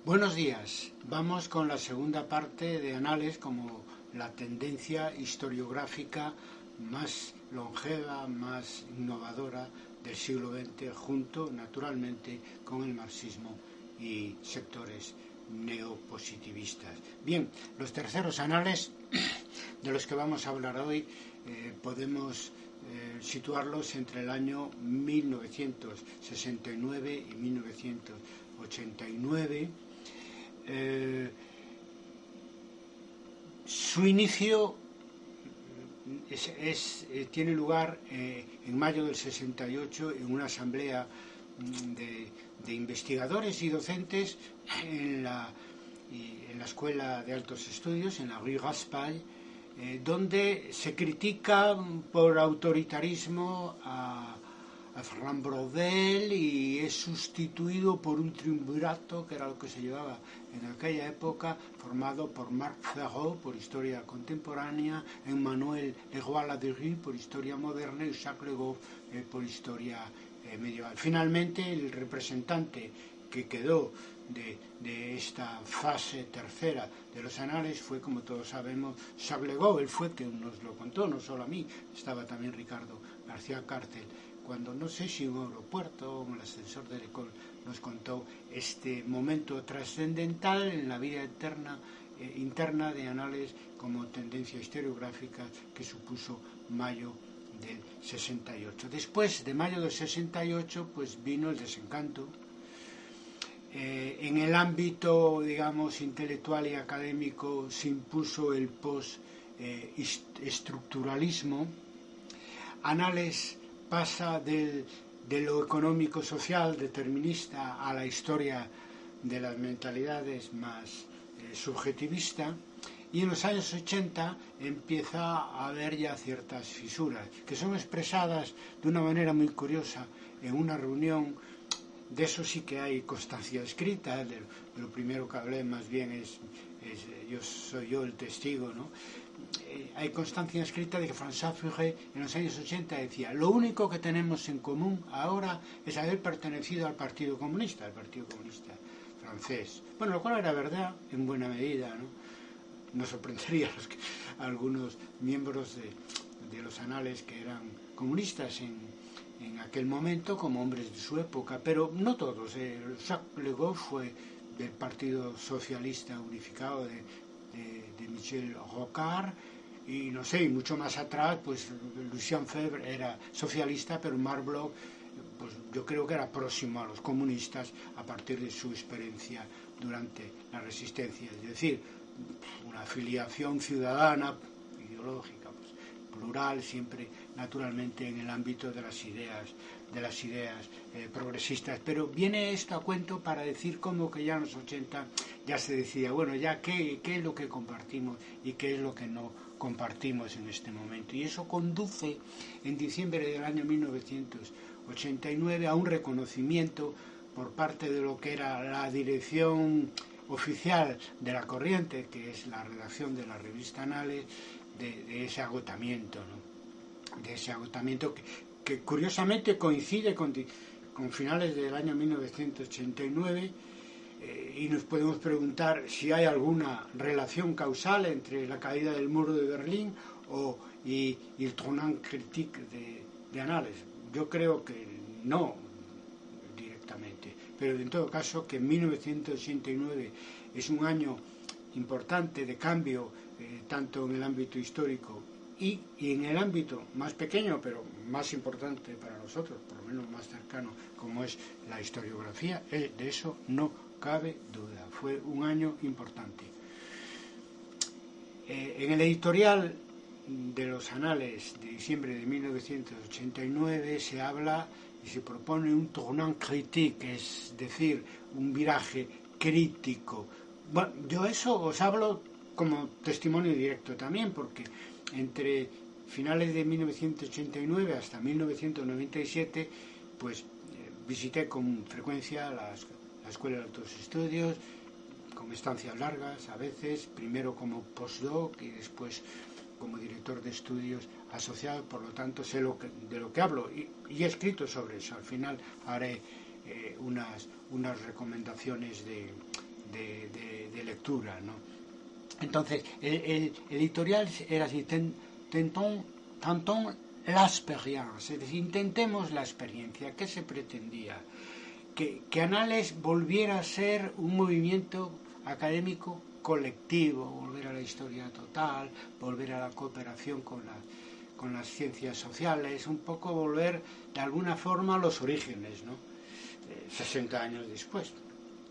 Buenos días. Vamos con la segunda parte de Anales como la tendencia historiográfica más longeva, más innovadora del siglo XX, junto naturalmente con el marxismo y sectores neopositivistas. Bien, los terceros anales de los que vamos a hablar hoy podemos situarlos entre el año 1969 y 1989. Su inicio tiene lugar en mayo del 68 en una asamblea de investigadores y docentes en la Escuela de Altos Estudios, en la Rue Raspail, donde se critica por autoritarismo a Fernand Braudel y es sustituido por un triunvirato, que era lo que se llevaba en aquella época, formado por Marc Ferraud por historia contemporánea, Emmanuel Leroy-Ladurie por historia moderna y Jacques Le Goff por historia medieval. Finalmente, el representante que quedó de esta fase tercera de los anales fue, como todos sabemos, Jacques Le Goff. Él fue quien nos lo contó, no solo a mí, estaba también Ricardo García Cárcel, cuando no sé si en un aeropuerto o en el ascensor de l'École nos contó este momento trascendental en la vida interna de Anales como tendencia historiográfica que supuso mayo del 68. Después de mayo del 68 pues vino el desencanto. En el ámbito, digamos, intelectual y académico se impuso el post-estructuralismo. Anales pasa de lo económico-social determinista a la historia de las mentalidades más subjetivista, y en los años 80 empieza a haber ya ciertas fisuras que son expresadas de una manera muy curiosa en una reunión. De eso sí que hay constancia escrita. De lo primero que hablé más bien soy yo el testigo, ¿no? Hay constancia escrita de que François Furet en los años 80 decía: lo único que tenemos en común ahora es haber pertenecido al Partido Comunista francés. Bueno, lo cual era verdad en buena medida, ¿no? Nos sorprendería a algunos miembros de los anales que eran comunistas en aquel momento como hombres de su época, pero no todos. Jacques Le Goff fue del Partido Socialista Unificado de Michel Rocard, y no sé, y mucho más atrás pues Lucien Febvre era socialista, pero Marc Bloch pues yo creo que era próximo a los comunistas a partir de su experiencia durante la resistencia, es decir, una afiliación ciudadana, ideológica, pues, plural, siempre naturalmente en el ámbito de las ideas progresistas. Pero viene esto a cuento para decir como que ya en los 80 ya se decía, bueno, ya qué es lo que compartimos y qué es lo que no compartimos en este momento. Y eso conduce en diciembre del año 1989 a un reconocimiento por parte de lo que era la dirección oficial de la corriente, que es la redacción de la revista Anales, de ese agotamiento, ¿no? De ese agotamiento que curiosamente coincide con finales del año 1989, y nos podemos preguntar si hay alguna relación causal entre la caída del muro de Berlín y el tournant critique de Anales. Yo creo que no directamente, pero en todo caso que 1989 es un año importante de cambio, tanto en el ámbito histórico y en el ámbito más pequeño, pero más importante para nosotros, por lo menos más cercano, como es la historiografía. De eso no cabe duda. Fue un año importante. En el editorial de los Anales de diciembre de 1989 se habla y se propone un tournant critique, es decir, un viraje crítico. Bueno, yo eso os hablo como testimonio directo también, porque entre finales de 1989 hasta 1997 pues visité con frecuencia la Escuela de Altos Estudios, con estancias largas a veces, primero como postdoc y después como director de estudios asociado. Por lo tanto sé de lo que hablo y he escrito sobre eso. Al final haré unas recomendaciones de lectura, ¿no? Entonces, el editorial era así, tentons l'expérience, es decir, intentemos la experiencia. ¿Qué se pretendía? Que Anales volviera a ser un movimiento académico colectivo, volver a la historia total, volver a la cooperación con las ciencias sociales, un poco volver de alguna forma a los orígenes, ¿no? 60 años después,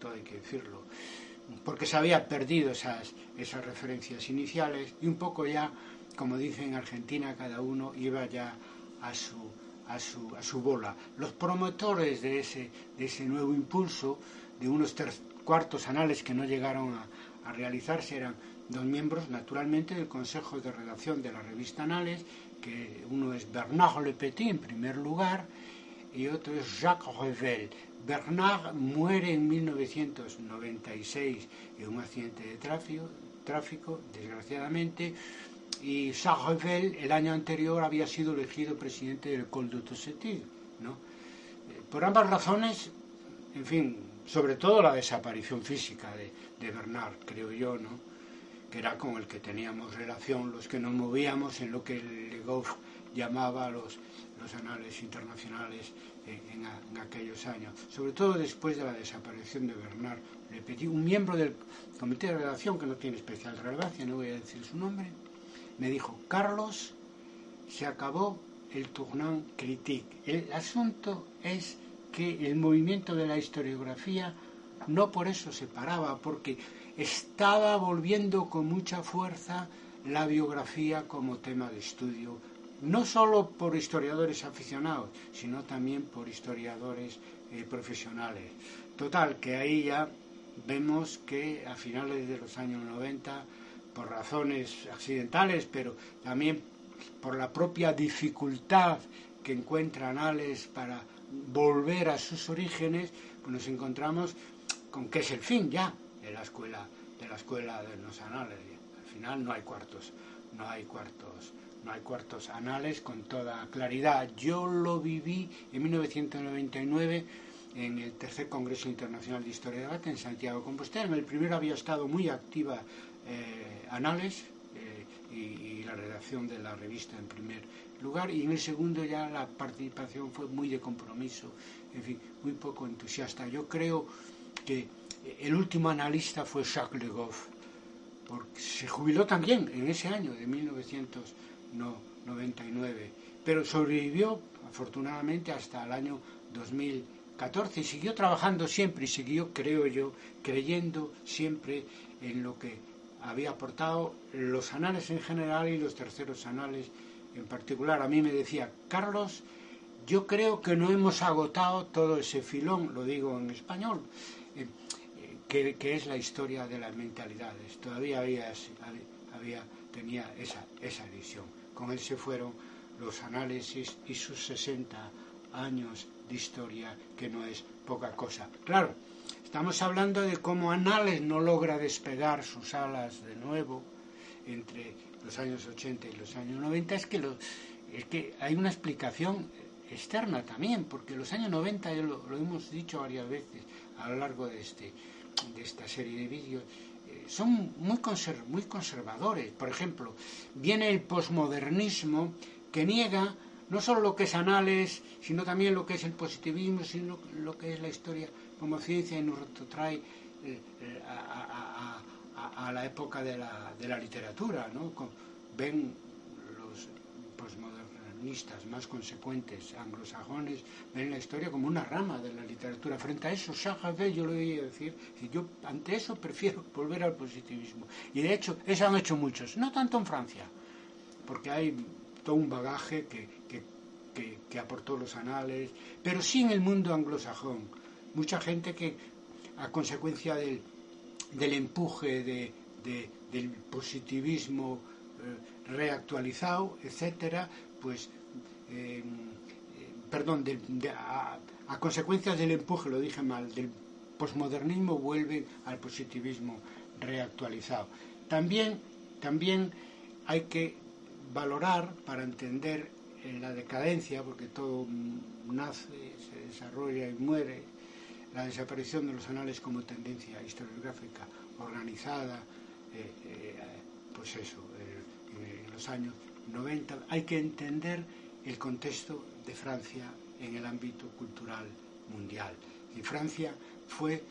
todo hay que decirlo, porque se había perdido esas referencias iniciales y un poco ya, como dicen en Argentina, cada uno iba ya a su bola. Los promotores de ese nuevo impulso, de unos cuartos anales que no llegaron a realizarse, eran dos miembros, naturalmente, del Consejo de Redacción de la revista Anales, que uno es Bernard Le Petit, en primer lugar, y otro es Jacques Revel. Bernard muere en 1996 en un accidente de tráfico, desgraciadamente, y Jacques Revel el año anterior había sido elegido presidente del École de Haute Étude, ¿no? Por ambas razones, en fin, sobre todo la desaparición física de Bernard, creo yo, ¿no? Que era con el que teníamos relación los que nos movíamos en lo que Le Goff llamaba los anales internacionales en aquellos años, sobre todo después de la desaparición de Bernard Le Petit. Un miembro del comité de redacción, que no tiene especial relevancia, no voy a decir su nombre, me dijo: Carlos, se acabó el tournant critique. El asunto es que el movimiento de la historiografía no por eso se paraba, porque estaba volviendo con mucha fuerza la biografía como tema de estudio, no solo por historiadores aficionados, sino también por historiadores profesionales. Total, que ahí ya vemos que a finales de los años 90, por razones accidentales, pero también por la propia dificultad que encuentra Anales para volver a sus orígenes, pues nos encontramos con que es el fin ya de la escuela de los Anales. Al final no hay cuartos anales con toda claridad. Yo lo viví en 1999 en el tercer Congreso Internacional de Historia de Debate en Santiago de Compostela. En el primero había estado muy activa Anales y la redacción de la revista en primer lugar, y en el segundo ya la participación fue muy de compromiso, en fin, muy poco entusiasta. Yo creo que el último analista fue Jacques Le Goff, porque se jubiló también en ese año de 1999, pero sobrevivió afortunadamente hasta el año 2014 y siguió trabajando siempre y siguió, creo yo, creyendo siempre en lo que había aportado los anales en general y los terceros anales en particular. A mí me decía: Carlos, yo creo que no hemos agotado todo ese filón, lo digo en español, que es la historia de las mentalidades. Todavía tenía esa visión. Con él se fueron los análisis y sus 60 años de historia, que no es poca cosa. Claro, estamos hablando de cómo Anales no logra despegar sus alas de nuevo entre los años 80 y los años 90. Es que hay una explicación externa también, porque los años 90, lo hemos dicho varias veces a lo largo de esta serie de vídeos, son muy conservadores. Por ejemplo, viene el posmodernismo, que niega no solo lo que es Anales, sino también lo que es el positivismo, sino lo que es la historia como ciencia, y nos retrotrae a la época de la literatura, ¿no? Ven los posmodernistas más consecuentes anglosajones, ven la historia como una rama de la literatura. Frente a eso, Jacques Revel, yo lo oía decir, yo ante eso prefiero volver al positivismo. Y de hecho, eso han hecho muchos, no tanto en Francia, porque hay todo un bagaje que aportó los anales, pero sí en el mundo anglosajón. Mucha gente que, a consecuencia del empuje del positivismo reactualizado, etcétera, pues a consecuencia del empuje, lo dije mal, del posmodernismo, vuelven al positivismo reactualizado. También hay que valorar, para entender la decadencia, porque todo nace, se desarrolla y muere, la desaparición de los anales como tendencia historiográfica organizada, pues eso, en los años 90, hay que entender el contexto de Francia en el ámbito cultural mundial. Y Francia fue,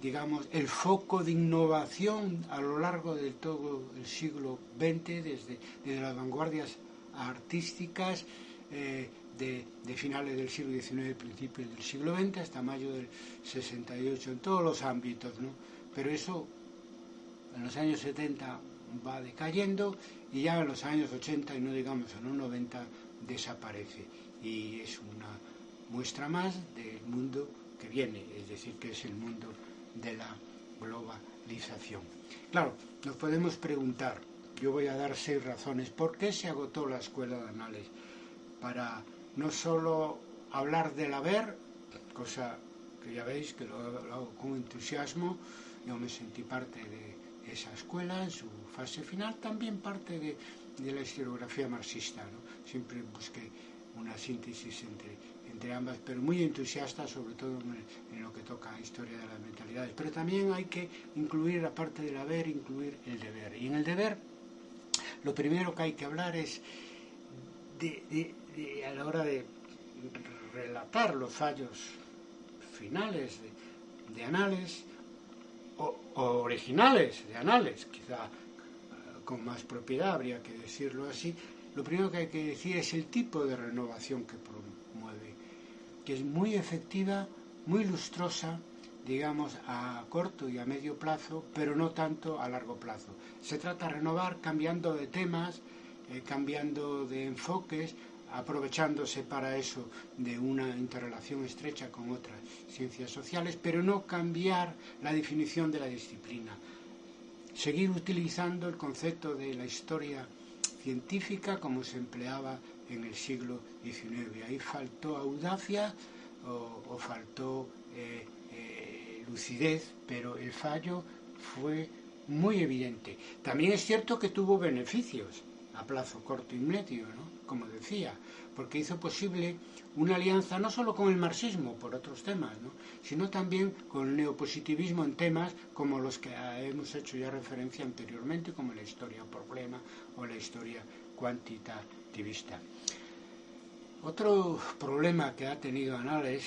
digamos, el foco de innovación a lo largo de todo el siglo XX, desde las vanguardias artísticas de finales del siglo XIX y principios del siglo XX hasta mayo del 68, en todos los ámbitos, ¿no? Pero eso en los años 70 va decayendo y ya en los años 80 y no digamos en los 90 desaparece, y es una muestra más del mundo que viene, es decir, que es el mundo de la globalización. Claro, nos podemos preguntar, yo voy a dar 6 razones, ¿por qué se agotó la Escuela de Anales? Para no solo hablar del haber, cosa que ya veis que lo hago con entusiasmo, yo me sentí parte de esa escuela en su fase final, también parte de la historiografía marxista, ¿no? Siempre busqué una síntesis entre ambas, pero muy entusiasta, sobre todo en lo que toca a historia de las mentalidades. Pero también hay que incluir, aparte del haber, incluir el deber. Y en el deber, lo primero que hay que hablar es a la hora de relatar los fallos finales de Anales, o originales de Anales, quizá con más propiedad habría que decirlo así, lo primero que hay que decir es el tipo de renovación que promueve, que es muy efectiva, muy lustrosa, digamos, a corto y a medio plazo, pero no tanto a largo plazo. Se trata de renovar cambiando de temas, cambiando de enfoques, aprovechándose para eso de una interrelación estrecha con otras ciencias sociales, pero no cambiar la definición de la disciplina. Seguir utilizando el concepto de la historia científica como se empleaba en el siglo XIX. Ahí faltó audacia o faltó lucidez, pero el fallo fue muy evidente. También es cierto que tuvo beneficios a plazo corto y medio, ¿no? Como decía, porque hizo posible una alianza no solo con el marxismo por otros temas, ¿no? Sino también con el neopositivismo en temas como los que hemos hecho ya referencia anteriormente, como la historia problema o la historia cuantitativista. Otro problema que ha tenido Anales,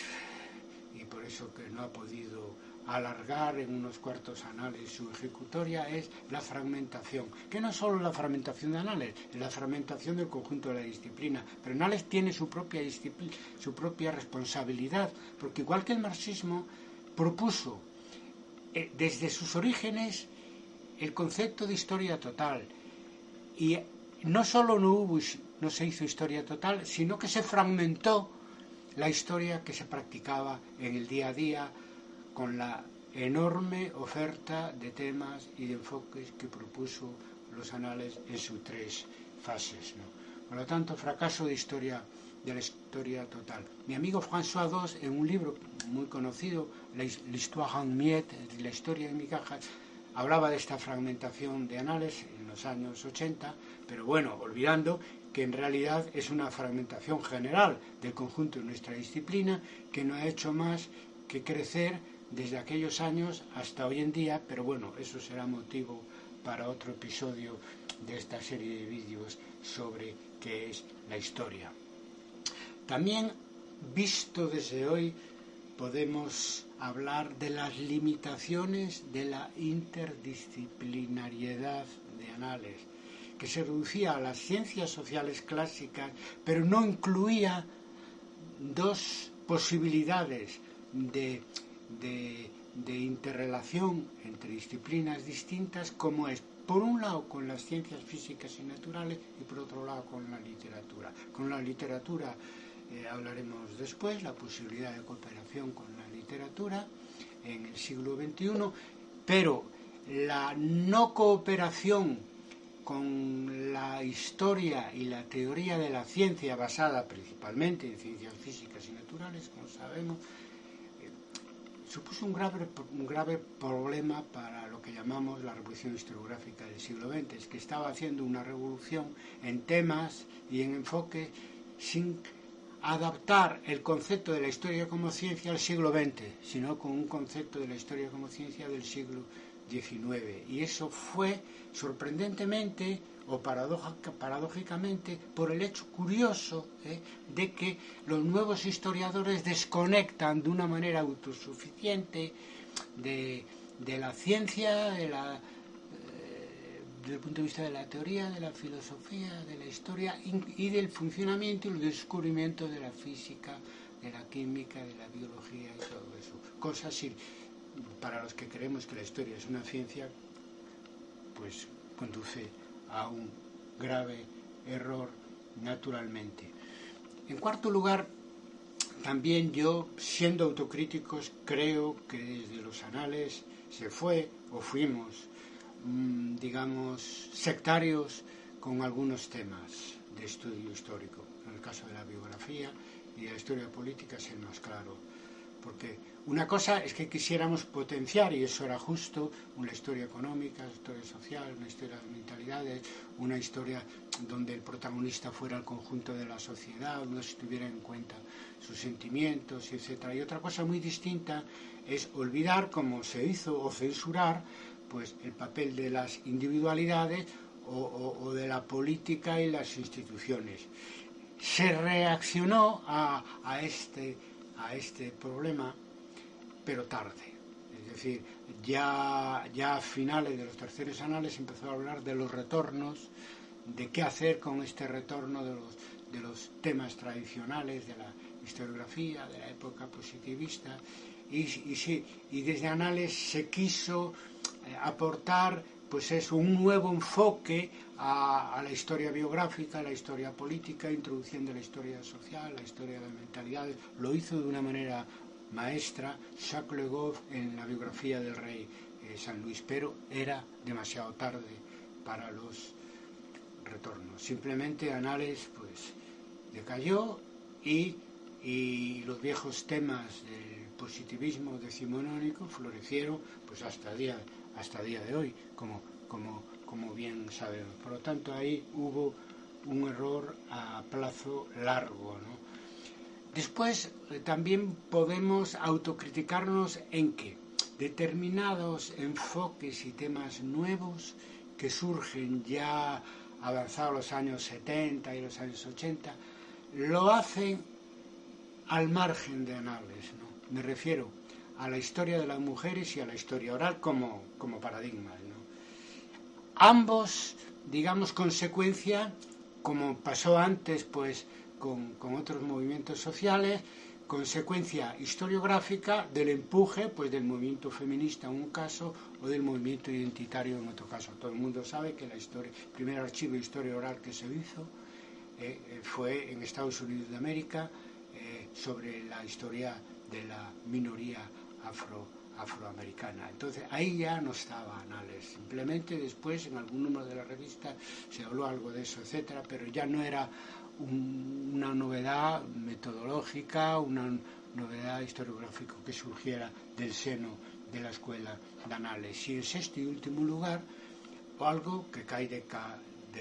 y por eso que no ha podido alargar en unos cuartos anales su ejecutoria, es la fragmentación, que no es solo la fragmentación de Anales, es la fragmentación del conjunto de la disciplina, pero Anales tiene su propia disciplina, su propia responsabilidad, porque igual que el marxismo propuso desde sus orígenes el concepto de historia total, y no solo no se hizo historia total, sino que se fragmentó la historia que se practicaba en el día a día, con la enorme oferta de temas y de enfoques que propuso los Anales en sus 3 fases, ¿no? Por lo tanto, fracaso de la historia total. Mi amigo François Dos, en un libro muy conocido, L'Histoire en miettes, la historia en migajas, hablaba de esta fragmentación de Anales en los años 80, pero bueno, olvidando que en realidad es una fragmentación general del conjunto de nuestra disciplina, que no ha hecho más que crecer desde aquellos años hasta hoy en día, pero bueno, eso será motivo para otro episodio de esta serie de vídeos sobre qué es la historia. También, visto desde hoy, podemos hablar de las limitaciones de la interdisciplinariedad de Anales, que se reducía a las ciencias sociales clásicas, pero no incluía 2 posibilidades de interrelación entre disciplinas distintas, como es, por un lado, con las ciencias físicas y naturales y por otro lado con la literatura. Con la literatura hablaremos después, la posibilidad de cooperación con la literatura en el siglo XXI, pero la no cooperación con la historia y la teoría de la ciencia basada principalmente en ciencias físicas y naturales, como sabemos, supuso un grave problema para lo que llamamos la revolución historiográfica del siglo XX, es que estaba haciendo una revolución en temas y en enfoques sin adaptar el concepto de la historia como ciencia al siglo XX, sino con un concepto de la historia como ciencia del siglo XIX. Y eso fue sorprendentemente o paradójicamente por el hecho curioso de que los nuevos historiadores desconectan de una manera autosuficiente de la ciencia, desde el punto de vista de la teoría, de la filosofía, de la historia y del funcionamiento y el descubrimiento de la física, de la química, de la biología y todo eso. Cosas para los que creemos que la historia es una ciencia, pues conduce a un grave error naturalmente. En cuarto lugar, también yo, siendo autocríticos, creo que desde los anales se fue o fuimos, digamos, sectarios con algunos temas de estudio histórico. En el caso de la biografía y de la historia política es el más claro. Porque una cosa es que quisiéramos potenciar, y eso era justo, una historia económica, una historia social, una historia de mentalidades, una historia donde el protagonista fuera el conjunto de la sociedad, no se tuviera en cuenta sus sentimientos, etc. Y otra cosa muy distinta es olvidar, como se hizo, o censurar, pues el papel de las individualidades o de la política y las instituciones. Se reaccionó a este problema, pero tarde. Es decir, ya a finales de los terceros anales se empezó a hablar de los retornos, de qué hacer con este retorno de los temas tradicionales de la historiografía, de la época positivista, y desde anales se quiso aportar pues es un nuevo enfoque a la historia biográfica, a la historia política, introduciendo la historia social, la historia de las mentalidades. Lo hizo de una manera maestra Jacques Le Goff en la biografía del rey San Luis, pero era demasiado tarde para los retornos. Simplemente Anales pues decayó y los viejos temas del positivismo decimonónico florecieron pues hasta día de hoy, como bien sabemos. Por lo tanto, ahí hubo un error a plazo largo, ¿no? Después, también podemos autocriticarnos en que determinados enfoques y temas nuevos que surgen ya avanzados los años 70 y los años 80, lo hacen al margen de Anales, ¿no? Me refiero a la historia de las mujeres y a la historia oral como paradigmas, ¿no? Ambos, digamos, consecuencia, como pasó antes pues con otros movimientos sociales, consecuencia historiográfica del empuje pues del movimiento feminista en un caso o del movimiento identitario en otro caso. Todo el mundo sabe que el primer archivo de historia oral que se hizo fue en Estados Unidos de América sobre la historia de la minoría afroamericana. Entonces ahí ya no estaba Anales, simplemente después en algún número de la revista se habló algo de eso, etcétera, pero ya no era una novedad metodológica, una novedad historiográfica que surgiera del seno de la escuela de Anales. Y en sexto y último lugar, algo que cae de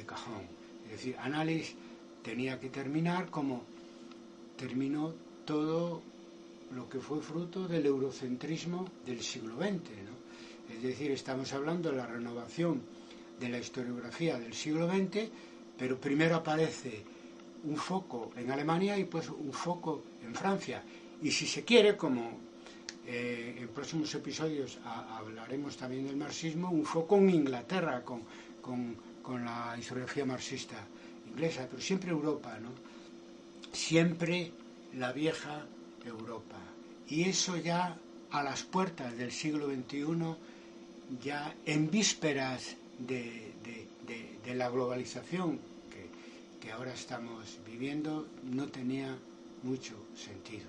cajón, es decir, Anales tenía que terminar como terminó todo lo que fue fruto del eurocentrismo del siglo XX, ¿no? Es decir, estamos hablando de la renovación de la historiografía del siglo XX, pero primero aparece un foco en Alemania y pues un foco en Francia. Y si se quiere, como en próximos episodios hablaremos también del marxismo, un foco en Inglaterra con la historiografía marxista inglesa, pero siempre Europa, ¿no? Siempre la vieja Europa. Y eso ya a las puertas del siglo XXI, ya en vísperas de la globalización que ahora estamos viviendo, no tenía mucho sentido.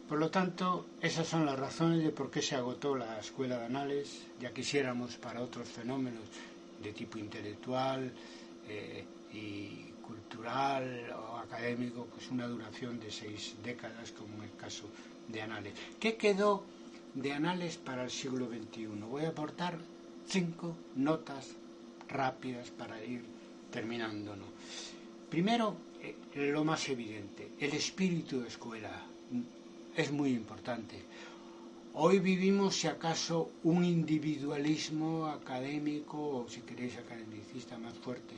Por lo tanto, esas son las razones de por qué se agotó la escuela de Anales. Ya quisiéramos para otros fenómenos de tipo intelectual y cultural o académico, pues una duración de 6 décadas, como en el caso de Anales. ¿Qué quedó de Anales para el siglo XXI? Voy a aportar 5 notas rápidas para ir terminando, ¿no? Primero, lo más evidente, el espíritu de escuela es muy importante. Hoy vivimos, si acaso, un individualismo académico, o si queréis academicista, más fuerte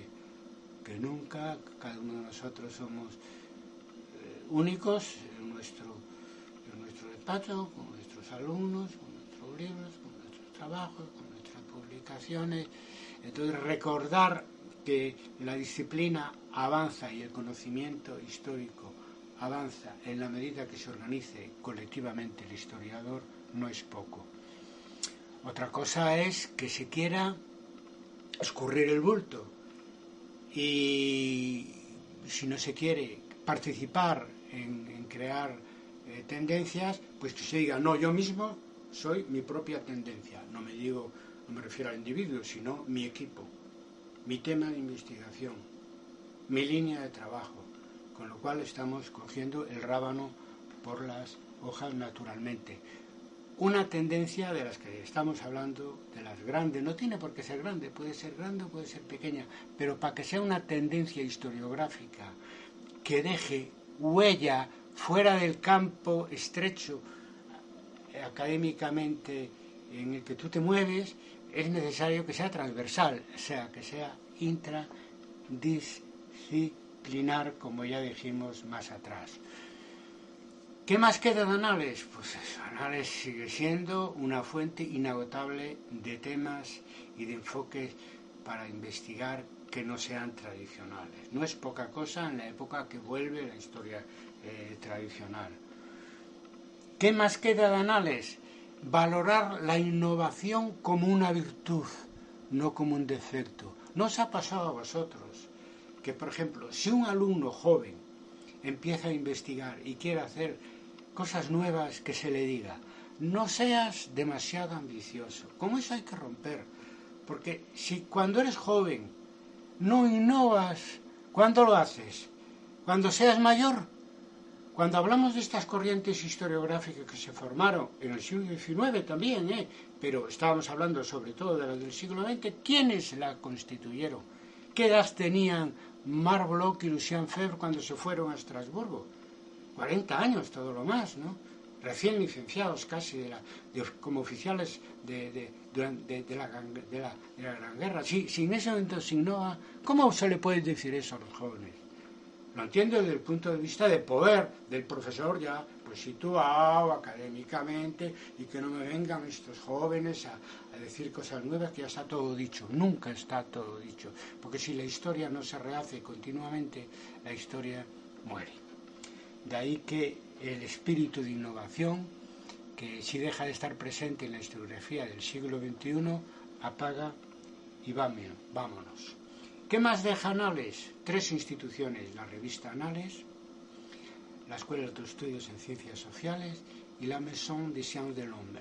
que nunca. Cada uno de nosotros somos únicos en nuestro despacho, con nuestros alumnos, con nuestros libros, con nuestros trabajos, con nuestras publicaciones. Entonces, recordar que la disciplina avanza y el conocimiento histórico avanza en la medida que se organice colectivamente el historiador no es poco. Otra cosa es que se quiera escurrir el bulto y si no se quiere participar en crear tendencias, pues que se diga, no, yo mismo soy mi propia tendencia. No me refiero al individuo, sino mi equipo, mi tema de investigación, mi línea de trabajo, con lo cual estamos cogiendo el rábano por las hojas naturalmente. Una tendencia de las que estamos hablando, de las grandes, no tiene por qué ser grande, puede ser grande o puede ser pequeña, pero para que sea una tendencia historiográfica que deje huella fuera del campo estrecho académicamente en el que tú te mueves, es necesario que sea transversal, o sea, que sea intradisciplinar, como ya dijimos más atrás. ¿Qué más queda de Anales? Pues eso, Anales sigue siendo una fuente inagotable de temas y de enfoques para investigar que no sean tradicionales. No es poca cosa en la época que vuelve la historia tradicional. ¿Qué más queda de Anales? Valorar la innovación como una virtud, no como un defecto. ¿No os ha pasado a vosotros que, por ejemplo, si un alumno joven empieza a investigar y quiere hacer cosas nuevas, que se le diga, no seas demasiado ambicioso? Con eso hay que romper, porque si cuando eres joven no innovas, ¿cuándo lo haces? ¿Cuando seas mayor? Cuando hablamos de estas corrientes historiográficas que se formaron en el siglo XIX también, pero estábamos hablando sobre todo de las del siglo XX, ¿quiénes la constituyeron? ¿Qué edad tenían Marc Bloch y Lucien Febvre cuando se fueron a Estrasburgo? 40 años, todo lo más, ¿no? Recién licenciados casi como oficiales de la Gran Guerra. Si en ese momento se innova, ¿cómo se le puede decir eso a los jóvenes? Lo entiendo desde el punto de vista de poder del profesor ya pues situado académicamente, y que no me vengan estos jóvenes a decir cosas nuevas, que ya está todo dicho. Nunca está todo dicho, porque si la historia no se rehace continuamente, la historia muere. De ahí que el espíritu de innovación, que si deja de estar presente en la historiografía del siglo XXI, apaga y vámonos. ¿Qué más deja Anales? 3 instituciones: la revista Anales, la Escuela de Estudios en Ciencias Sociales y la Maison des Sciences de l'Homme,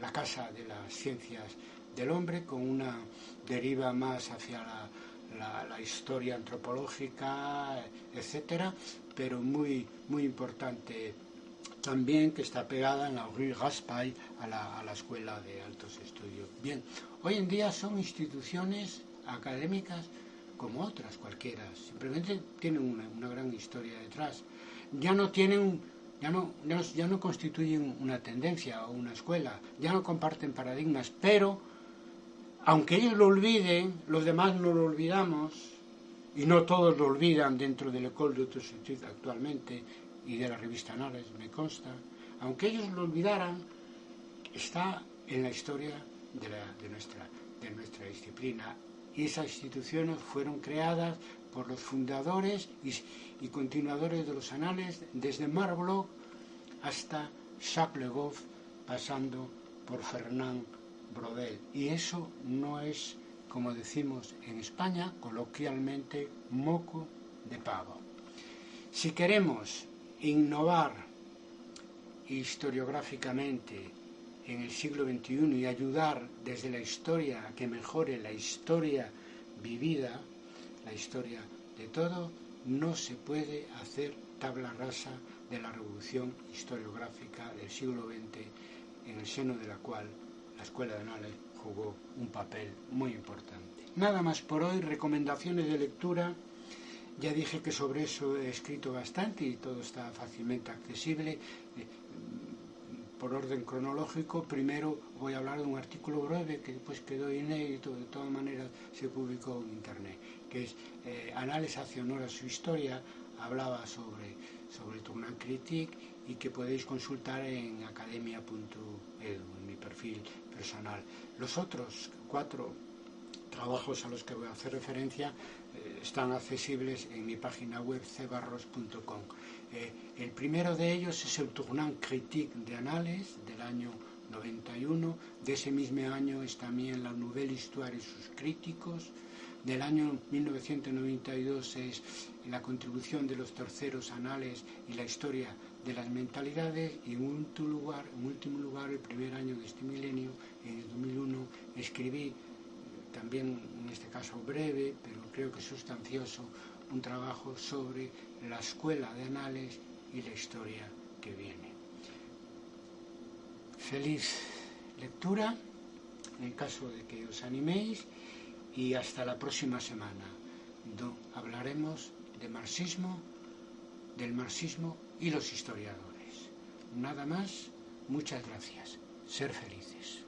la Casa de las Ciencias del Hombre, con una deriva más hacia la historia antropológica, etcétera, pero muy, muy importante también, que está pegada en la Rue Raspail a la Escuela de Altos Estudios. Bien, hoy en día son instituciones académicas como otras cualquiera, simplemente tienen una gran historia detrás. Ya no constituyen una tendencia o una escuela, ya no comparten paradigmas, pero aunque ellos lo olviden, los demás no lo olvidamos, y no todos lo olvidan dentro del École d'Hautes Études actualmente y de la revista Anales, me consta. Aunque ellos lo olvidaran, está en la historia de nuestra disciplina, y esas instituciones fueron creadas por los fundadores y continuadores de los Anales, desde Marc Bloch hasta Jacques Le Goff, pasando por Fernand Braudel. Y eso no es, como decimos en España coloquialmente, moco de pavo. Si queremos innovar historiográficamente en el siglo XXI y ayudar desde la historia a que mejore la historia vivida, la historia de todo, no se puede hacer tabla rasa de la revolución historiográfica del siglo XX, en el seno de la cual la Escuela de Anales jugó un papel muy importante. Nada más por hoy, recomendaciones de lectura. Ya dije que sobre eso he escrito bastante y todo está fácilmente accesible. Por orden cronológico, primero voy a hablar de un artículo breve que después quedó inédito, de todas maneras se publicó en internet, que es Anales hacia honor a su historia. Hablaba sobre Tournant Critique y que podéis consultar en academia.edu, en mi perfil personal. Los otros 4 trabajos a los que voy a hacer referencia están accesibles en mi página web cbarros.com. El primero de ellos es el Tournant Critique de Anales del año 91. De ese mismo año es también la Nouvelle Histoire y sus críticos. Del año 1992 es la contribución de los terceros anales y la historia de las mentalidades. Y en último lugar, el primer año de este milenio, en el 2001, escribí, también en este caso breve, pero creo que sustancioso, un trabajo sobre la escuela de Anales y la historia que viene. Feliz lectura, en caso de que os animéis, y hasta la próxima semana, donde hablaremos del marxismo y los historiadores. Nada más, muchas gracias. Ser felices.